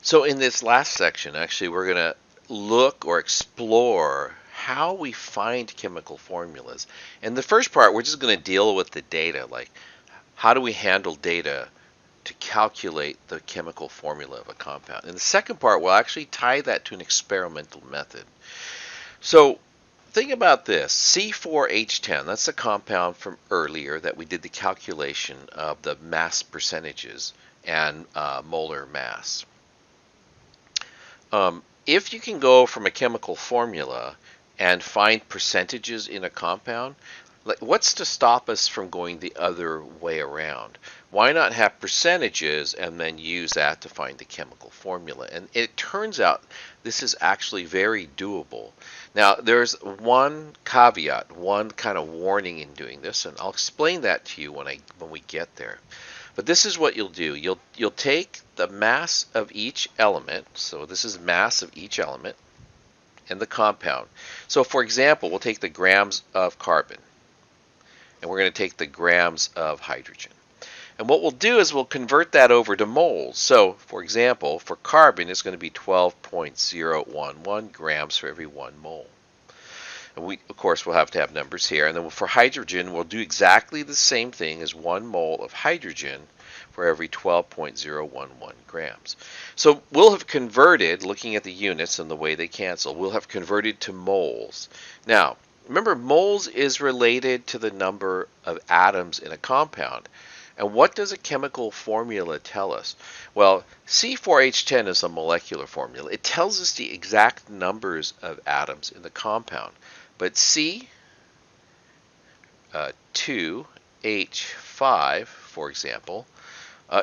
So in this last section, actually, we're going to look or explore how we find chemical formulas. In the first part, we're just going to deal with the data, like how do we handle data to calculate the chemical formula of a compound. In the second part, we'll actually tie that to an experimental method. So think about this. C4H10, that's the compound from earlier that we did the calculation of the mass percentages and molar mass. If you can go from a chemical formula and find percentages in a compound, like what's to stop us from going the other way around? Why not have percentages and then use that to find the chemical formula? And it turns out this is actually very doable. Now, there's one caveat, one kind of warning in doing this, and I'll explain that to you when we get there. But this is what you'll do. You'll take the mass of each element. So this is mass of each element in the compound. So for example, we'll take the grams of carbon and we're going to take the grams of hydrogen. And what we'll do is we'll convert that over to moles. So for example, for carbon, it's going to be 12.011 grams for every 1 mole. And we, of course, we'll have to have numbers here. And then for hydrogen, we'll do exactly the same thing as 1 mole of hydrogen for every 12.011 grams. So we'll have converted, looking at the units and the way they cancel, we'll have converted to moles. Now, remember, moles is related to the number of atoms in a compound. And what does a chemical formula tell us? Well, C4H10 is a molecular formula. It tells us the exact numbers of atoms in the compound. But C2H5, for example,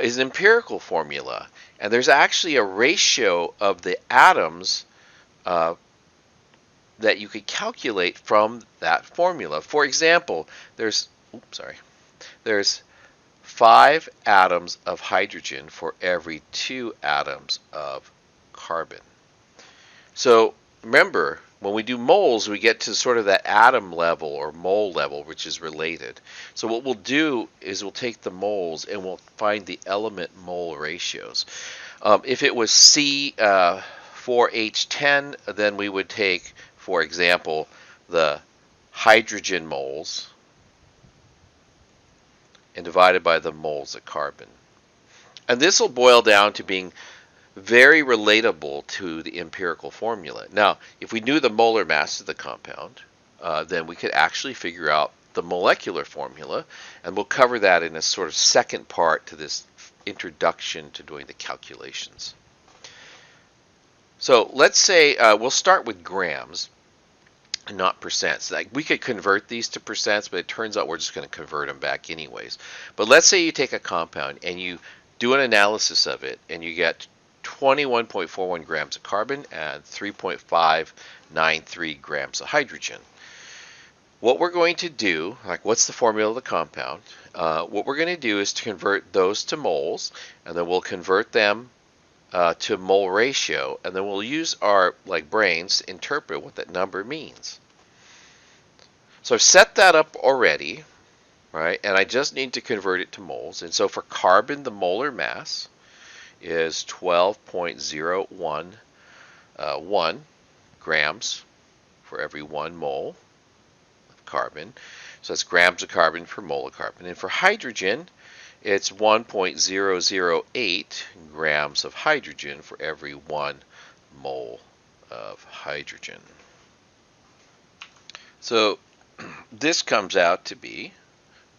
is an empirical formula. And there's actually a ratio of the atoms that you could calculate from that formula. For example, there's 5 atoms of hydrogen for every 2 atoms of carbon. So remember, when we do moles, we get to sort of that atom level or mole level, which is related. So what we'll do is we'll take the moles and we'll find the element mole ratios. If it was C4H10, then we would take, for example, the hydrogen moles and divided by the moles of carbon. And this will boil down to being very relatable to the empirical formula. Now, if we knew the molar mass of the compound, then we could actually figure out the molecular formula, and we'll cover that in a sort of second part to this introduction to doing the calculations. So let's say we'll start with grams, not percents. Like we could convert these to percents, but it turns out we're just going to convert them back anyways. But let's say you take a compound and you do an analysis of it and you get 21.41 grams of carbon and 3.593 grams of hydrogen. What we're going to do, like what's the formula of the compound? What we're going to do is to convert those to moles, and then we'll convert them to mole ratio, and then we'll use our brains to interpret what that number means. So I've set that up already, right? And I just need to convert it to moles. And so for carbon, the molar mass is 12.011 grams for every 1 mole of carbon. So that's grams of carbon per mole of carbon. And for hydrogen, it's 1.008 grams of hydrogen for every 1 mole of hydrogen. So this comes out to be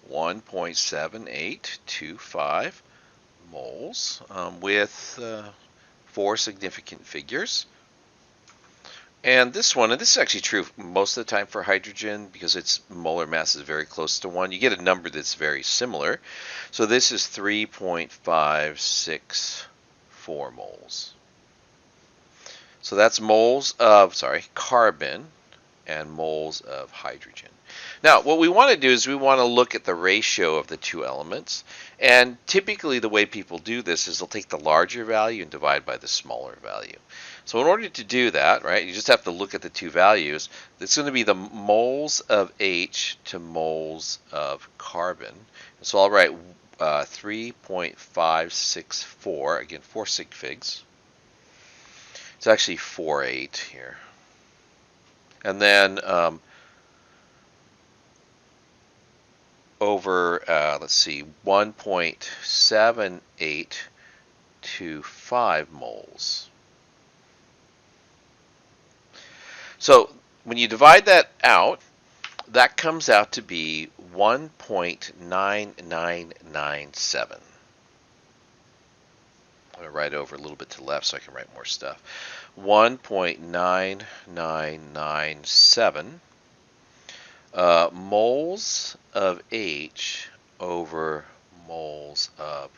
1.7825 moles with 4 significant figures. And this is actually true most of the time for hydrogen because its molar mass is very close to 1. You get a number that's very similar. So this is 3.564 moles. So that's moles of, carbon and moles of hydrogen. Now, what we want to do is we want to look at the ratio of the two elements. And typically the way people do this is they'll take the larger value and divide by the smaller value. So in order to do that, right, you just have to look at the two values. It's going to be the moles of H to moles of carbon. So I'll write 3.564, again, 4 sig figs. It's actually 4.8 here. And then over, let's see, 1.7825 moles. So when you divide that out, that comes out to be 1.9997. I'm going to write over a little bit to the left so I can write more stuff. 1.9997 moles of H over moles of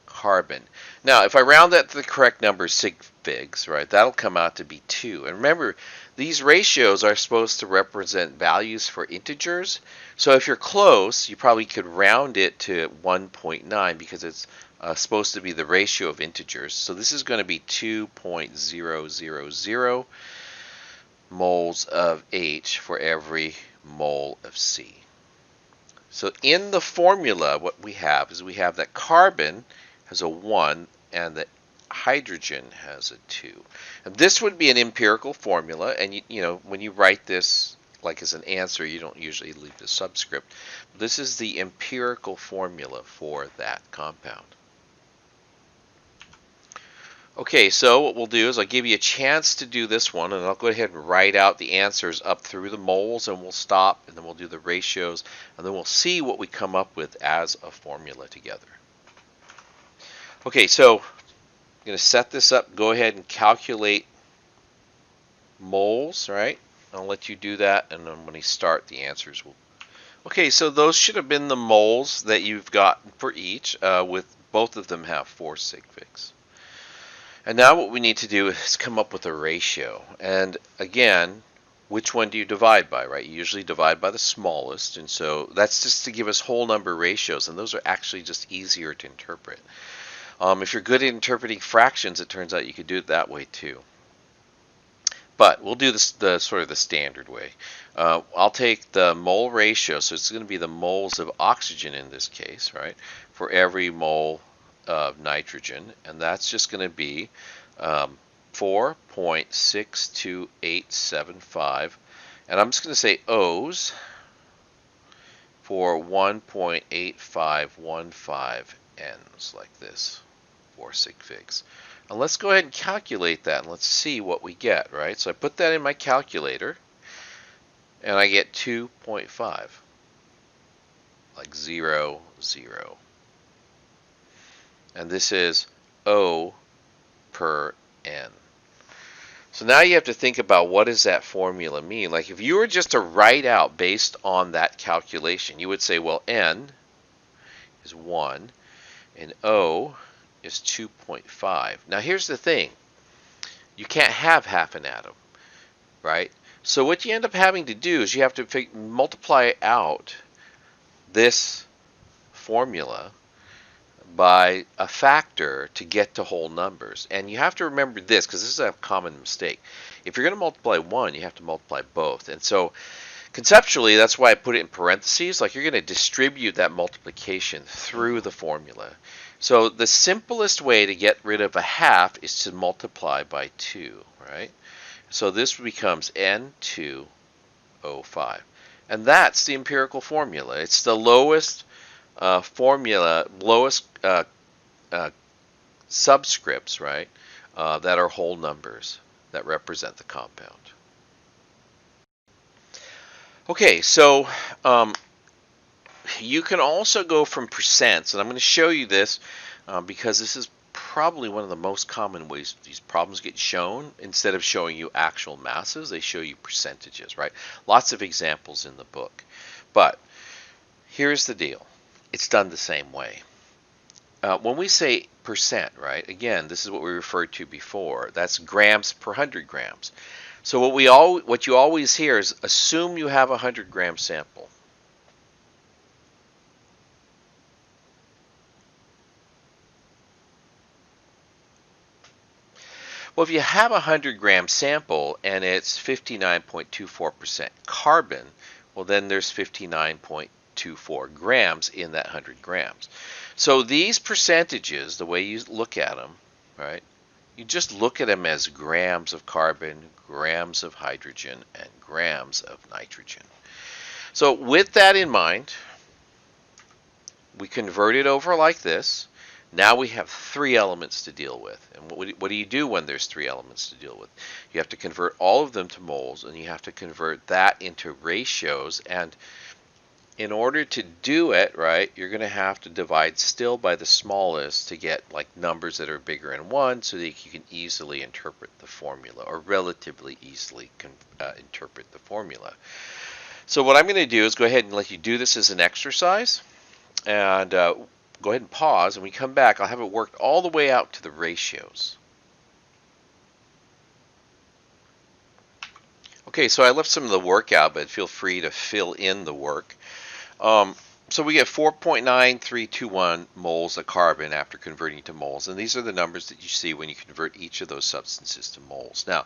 carbon. Now, if I round that to the correct number, sig figs, right, that'll come out to be 2. And remember, these ratios are supposed to represent values for integers. So if you're close, you probably could round it to 1.9 because it's supposed to be the ratio of integers. So this is going to be 2.000 moles of H for every mole of C. So in the formula, what we have is we have that carbon has a 1 and that hydrogen has a 2. And this would be an empirical formula, and you know when you write this like as an answer, you don't usually leave the subscript. This is the empirical formula for that compound. Okay, so what we'll do is I'll give you a chance to do this one, and I'll go ahead and write out the answers up through the moles, and we'll stop, and then we'll do the ratios, and then we'll see what we come up with as a formula together. Okay, so I'm going to set this up. Go ahead and calculate moles, right? I'll let you do that, and then when we start, the answers will. Okay, so those should have been the moles that you've got for each, with both of them have 4 sig figs. And now what we need to do is come up with a ratio. And again, which one do you divide by, right? You usually divide by the smallest, and so that's just to give us whole number ratios, and those are actually just easier to interpret. If you're good at interpreting fractions, it turns out you could do it that way too. But we'll do this the sort of the standard way. I'll take the mole ratio, so it's going to be the moles of oxygen in this case, right, for every mole of nitrogen, and that's just going to be 4.62875, and I'm just going to say O's for 1.8515 N's like this, 4 sig figs. And let's go ahead and calculate that, and let's see what we get, right? So I put that in my calculator, and I get 2.5, like 0, 0. And this is O per N. So now you have to think about what does that formula mean. Like if you were just to write out based on that calculation, you would say, well, N is 1 and O is 2.5. Now here's the thing. You can't have half an atom, right? So what you end up having to do is you have to multiply out this formula by a factor to get to whole numbers. And you have to remember this, because this is a common mistake. If you're going to multiply one, you have to multiply both. And so conceptually, that's why I put it in parentheses. Like you're going to distribute that multiplication through the formula. So the simplest way to get rid of a half is to multiply by 2, right? So this becomes N2O5. And that's the empirical formula. It's the lowest formula, lowest subscripts, right, that are whole numbers that represent the compound. Okay, so you can also go from percents, and I'm going to show you this because this is probably one of the most common ways these problems get shown. Instead of showing you actual masses, they show you percentages, right? Lots of examples in the book. But here's the deal. It's done the same way. When we say percent, right, again, this is what we referred to before. That's grams per 100 grams. So what you always hear is assume you have a 100-gram sample. Well, if you have a 100-gram sample and it's 59.24% carbon, well, then there's 59.24 grams in that 100 grams. So these percentages, the way you look at them, right, You just look at them as grams of carbon, grams of hydrogen, and grams of nitrogen. So with that in mind, we convert it over like this. Now we have three elements to deal with. And what do you do when there's three elements to deal with? You have to convert all of them to moles, and you have to convert that into ratios. And in order to do it, right, you're going to have to divide still by the smallest to get like numbers that are bigger than 1 so that you can easily interpret the formula, or relatively easily interpret the formula. So what I'm going to do is go ahead and let you do this as an exercise. And go ahead and pause, and when we come back, I'll have it worked all the way out to the ratios. Okay, so I left some of the work out, but feel free to fill in the work. So we get 4.9321 moles of carbon after converting to moles, and these are the numbers that you see when you convert each of those substances to moles. Now,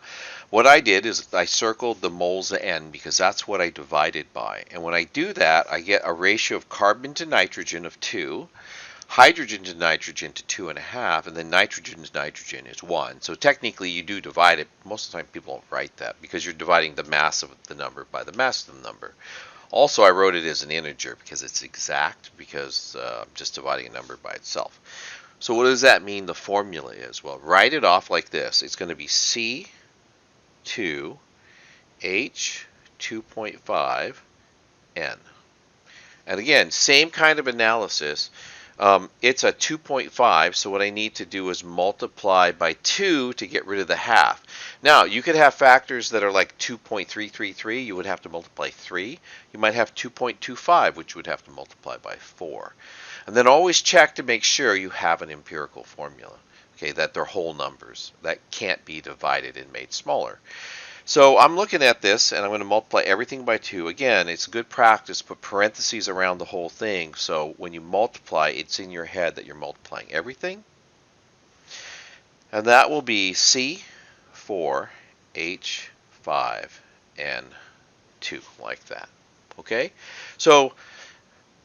what I did is I circled the moles N because that's what I divided by, and when I do that, I get a ratio of carbon to nitrogen of 2, hydrogen to nitrogen to 2.5, and then nitrogen to nitrogen is 1. So technically you do divide it. Most of the time people don't write that because you're dividing the mass of the number by the mass of the number. Also, I wrote it as an integer because it's exact, because I'm just dividing a number by itself. So what does that mean the formula is? Well, write it off like this. It's going to be C2H2.5N. And again, same kind of analysis. It's a 2.5, so what I need to do is multiply by 2 to get rid of the half. Now, you could have factors that are like 2.333, you would have to multiply 3. You might have 2.25, which would have to multiply by 4. And then always check to make sure you have an empirical formula, okay, that they're whole numbers, that can't be divided and made smaller. So I'm looking at this, and I'm going to multiply everything by 2. Again, it's good practice, put parentheses around the whole thing, so when you multiply, it's in your head that you're multiplying everything. And that will be C4H5N2, like that. Okay? So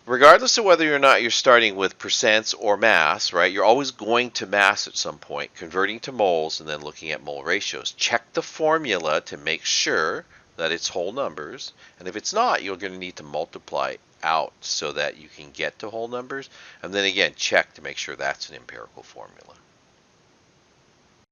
regardless of whether or not you're starting with percents or mass, right, you're always going to mass at some point, converting to moles and then looking at mole ratios. Check the formula to make sure that it's whole numbers, and if it's not, you're going to need to multiply out so that you can get to whole numbers, and then again check to make sure that's an empirical formula.